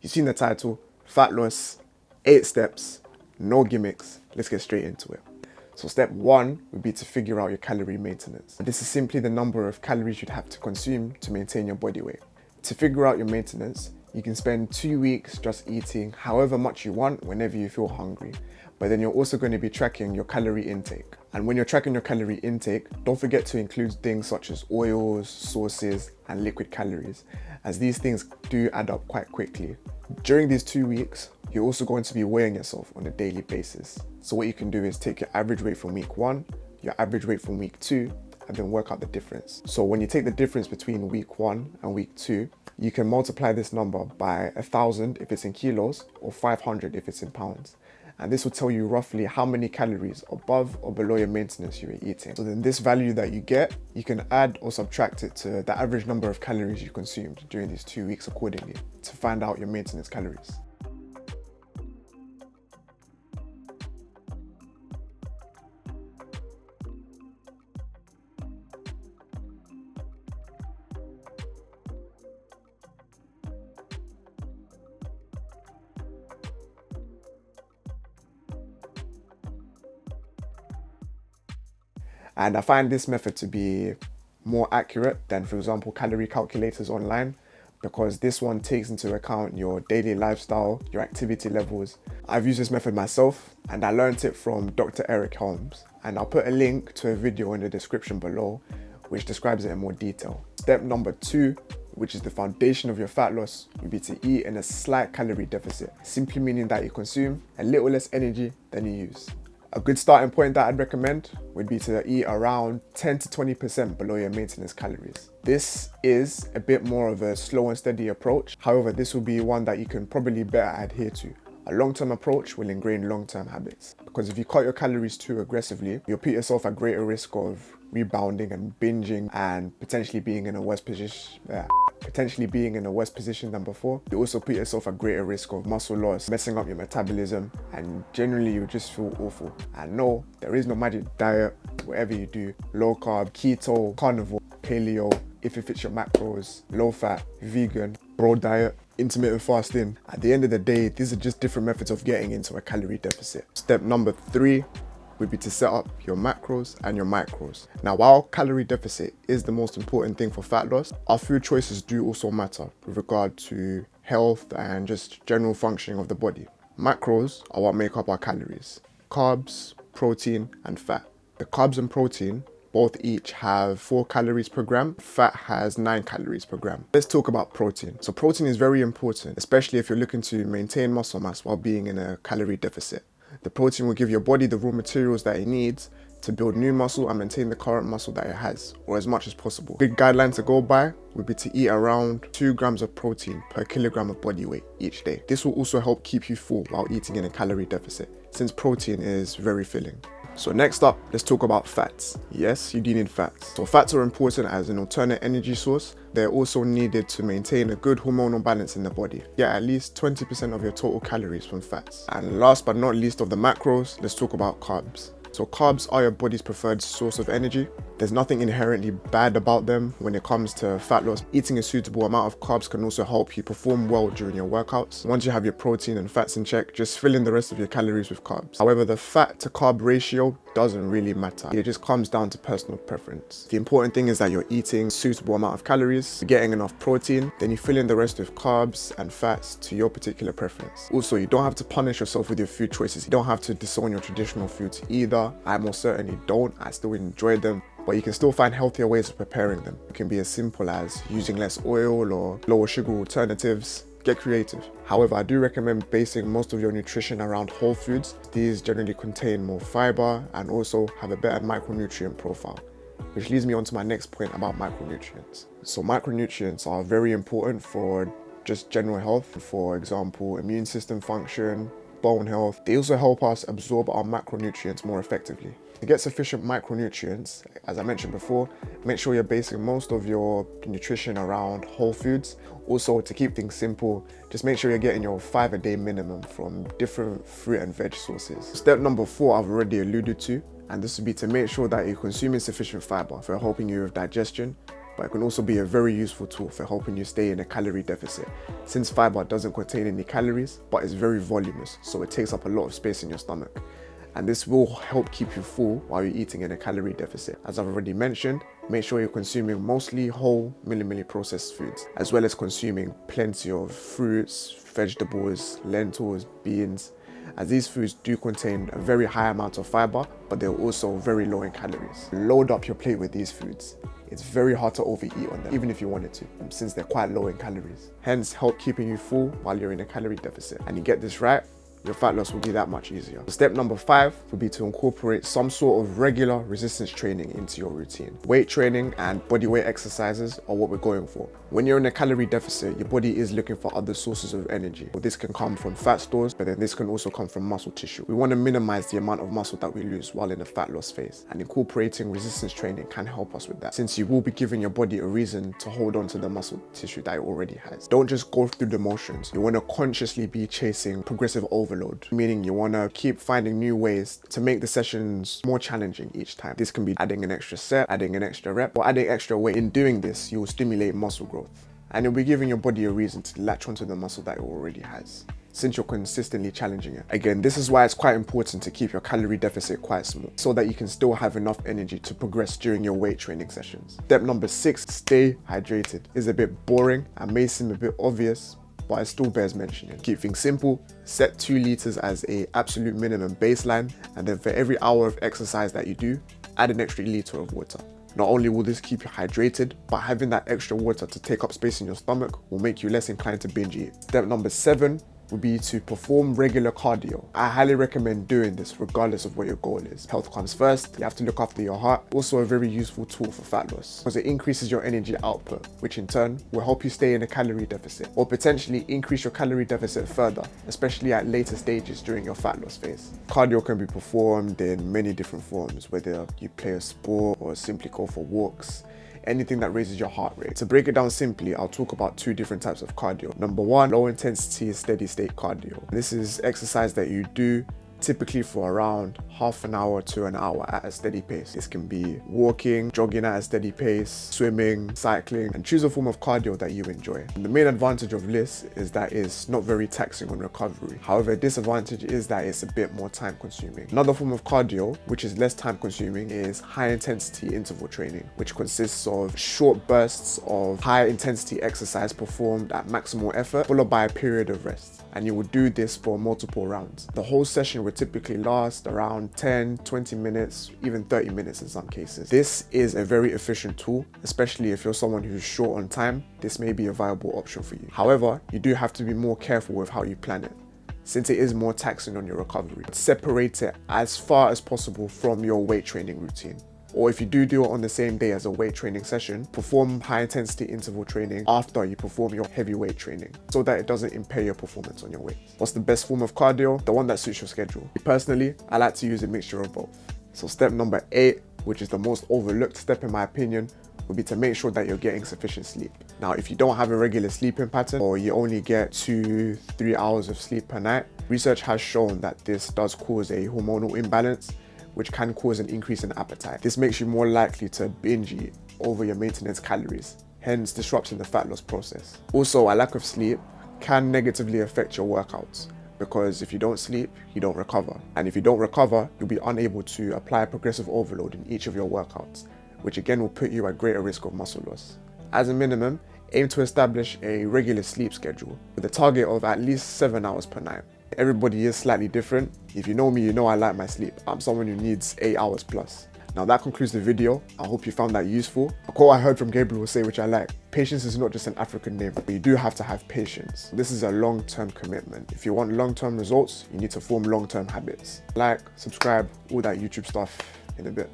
You've seen the title, fat loss, 8 steps, no gimmicks. Let's get straight into it. So step 1 would be to figure out your calorie maintenance. This is simply the number of calories you'd have to consume to maintain your body weight. To figure out your maintenance, you can spend 2 weeks just eating however much you want whenever you feel hungry. But then you're also going to be tracking your calorie intake. And when you're tracking your calorie intake, don't forget to include things such as oils, sauces, and liquid calories, as these things do add up quite quickly. During these 2 weeks, you're also going to be weighing yourself on a daily basis. So what you can do is take your average weight from week 1, your average weight from week 2, and then work out the difference. So when you take the difference between week 1 and week 2, you can multiply this number by 1,000 if it's in kilos or 500 if it's in pounds. And this will tell you roughly how many calories above or below your maintenance you were eating. So then this value that you get, you can add or subtract it to the average number of calories you consumed during these 2 weeks accordingly to find out your maintenance calories. And I find this method to be more accurate than, for example, calorie calculators online, because this one takes into account your daily lifestyle, your activity levels. I've used this method myself and I learned it from Dr. Eric Holmes, and I'll put a link to a video in the description below which describes it in more detail. Step number 2, which is the foundation of your fat loss, would be to eat in a slight calorie deficit, simply meaning that you consume a little less energy than you use. A good starting point that I'd recommend would be to eat around 10 to 20% below your maintenance calories. This is a bit more of a slow and steady approach. However, this will be one that you can probably better adhere to. A long-term approach will ingrain long-term habits, because if you cut your calories too aggressively, you'll put yourself at greater risk of rebounding and binging and potentially being in a worse position than before. You also put yourself at greater risk of muscle loss, messing up your metabolism, and generally you just feel awful. And no, there is no magic diet. Whatever you do, low carb, keto, carnivore, paleo, if it fits your macros, low fat, vegan, broad diet, intermittent fasting. At the end of the day, these are just different methods of getting into a calorie deficit. Step number 3 would be to set up your macros and your micros. Now, while calorie deficit is the most important thing for fat loss, our food choices do also matter with regard to health and just general functioning of the body. Macros are what make up our calories: carbs, protein, and fat. The carbs and protein both each have 4 calories per gram. Fat has 9 calories per gram. Let's talk about protein. So protein is very important, especially if you're looking to maintain muscle mass while being in a calorie deficit. The protein will give your body the raw materials that it needs to build new muscle and maintain the current muscle that it has, or as much as possible. A good guideline to go by would be to eat around 2 grams of protein per kilogram of body weight each day. This will also help keep you full while eating in a calorie deficit, since protein is very filling. So next up, let's talk about fats. Yes, you do need fats. So fats are important as an alternate energy source. They're also needed to maintain a good hormonal balance in the body. Get at least 20% of your total calories from fats. And last but not least of the macros, let's talk about carbs. So carbs are your body's preferred source of energy. There's nothing inherently bad about them when it comes to fat loss. Eating a suitable amount of carbs can also help you perform well during your workouts. Once you have your protein and fats in check, just fill in the rest of your calories with carbs. However, the fat to carb ratio doesn't really matter. It just comes down to personal preference. The important thing is that you're eating a suitable amount of calories, you're getting enough protein, then you fill in the rest with carbs and fats to your particular preference. Also, you don't have to punish yourself with your food choices. You don't have to disown your traditional foods either. I most certainly don't. I still enjoy them, but you can still find healthier ways of preparing them. It can be as simple as using less oil or lower sugar alternatives. Get creative. However, I do recommend basing most of your nutrition around whole foods. These generally contain more fiber and also have a better micronutrient profile, which leads me on to my next point about micronutrients. So micronutrients are very important for just general health. For example, immune system function, bone health. They also help us absorb our macronutrients more effectively. To get sufficient micronutrients, as I mentioned before, make sure you're basing most of your nutrition around whole foods. Also, to keep things simple, just make sure you're getting your 5 a day minimum from different fruit and veg sources. Step number 4 I've already alluded to, and this would be to make sure that you're consuming sufficient fiber for helping you with digestion but it can also be a very useful tool for helping you stay in a calorie deficit, since fiber doesn't contain any calories, but is very voluminous, so it takes up a lot of space in your stomach. And this will help keep you full while you're eating in a calorie deficit. As I've already mentioned, make sure you're consuming mostly whole, minimally processed foods, as well as consuming plenty of fruits, vegetables, lentils, beans, as these foods do contain a very high amount of fiber, but they're also very low in calories. Load up your plate with these foods. It's very hard to overeat on them, even if you wanted to, since they're quite low in calories. Hence, help keeping you full while you're in a calorie deficit. And you get this right, your fat loss will be that much easier. Step number 5 would be to incorporate some sort of regular resistance training into your routine. Weight training and bodyweight exercises are what we're going for. When you're in a calorie deficit, your body is looking for other sources of energy. This can come from fat stores, but then this can also come from muscle tissue. We want to minimize the amount of muscle that we lose while in a fat loss phase, and incorporating resistance training can help us with that, since you will be giving your body a reason to hold on to the muscle tissue that it already has. Don't just go through the motions. You want to consciously be chasing progressive overload, meaning you want to keep finding new ways to make the sessions more challenging each time. This can be adding an extra set, adding an extra rep, or adding extra weight. In doing this, you'll stimulate muscle growth, and you'll be giving your body a reason to latch onto the muscle that it already has, since you're consistently challenging it. Again, this is why it's quite important to keep your calorie deficit quite small, so that you can still have enough energy to progress during your weight training sessions. Step number 6, stay hydrated. It's a bit boring and may seem a bit obvious, but it still bears mentioning. Keep things simple, set 2 liters as an absolute minimum baseline, and then for every hour of exercise that you do, add an extra liter of water. Not only will this keep you hydrated, but having that extra water to take up space in your stomach will make you less inclined to binge eat. Step number 7 would be to perform regular cardio. I highly recommend doing this regardless of what your goal is. Health comes first, you have to look after your heart. Also a very useful tool for fat loss, because it increases your energy output, which in turn will help you stay in a calorie deficit, or potentially increase your calorie deficit further, especially at later stages during your fat loss phase. Cardio can be performed in many different forms, whether you play a sport or simply go for walks. Anything that raises your heart rate. To break it down simply, I'll talk about 2 different types of cardio. Number 1, low intensity steady state cardio. This is exercise that you do typically for around half an hour to an hour at a steady pace. This can be walking, jogging at a steady pace, swimming, cycling, and choose a form of cardio that you enjoy. And the main advantage of this is that it's not very taxing on recovery. However, disadvantage is that it's a bit more time consuming. Another form of cardio, which is less time consuming, is high intensity interval training, which consists of short bursts of high intensity exercise performed at maximal effort, followed by a period of rest. And you will do this for multiple rounds. The whole session would typically last around 10, 20 minutes, even 30 minutes in some cases. This is a very efficient tool, especially if you're someone who's short on time. This may be a viable option for you. However, you do have to be more careful with how you plan it, since it is more taxing on your recovery. Separate it as far as possible from your weight training routine. Or if you do it on the same day as a weight training session, perform high intensity interval training after you perform your heavy weight training, so that it doesn't impair your performance on your weight. What's the best form of cardio? The one that suits your schedule. Personally, I like to use a mixture of both. So step number 8, which is the most overlooked step in my opinion, would be to make sure that you're getting sufficient sleep. Now, if you don't have a regular sleeping pattern, or you only get 2-3 hours of sleep per night, research has shown that this does cause a hormonal imbalance, which can cause an increase in appetite. This makes you more likely to binge eat over your maintenance calories, hence disrupting the fat loss process. Also, a lack of sleep can negatively affect your workouts, because if you don't sleep, you don't recover. And if you don't recover, you'll be unable to apply progressive overload in each of your workouts, which again will put you at greater risk of muscle loss. As a minimum, aim to establish a regular sleep schedule with a target of at least 7 hours per night. Everybody is slightly different. If you know me, you know I like my sleep. I'm someone who needs 8 hours plus. Now that concludes the video. I hope you found that useful. A quote I heard from Gabriel say, which I like: patience is not just an African name, but you do have to have patience. This is a long-term commitment. If you want long-term results, you need to form long-term habits. Like, subscribe, all that YouTube stuff in a bit.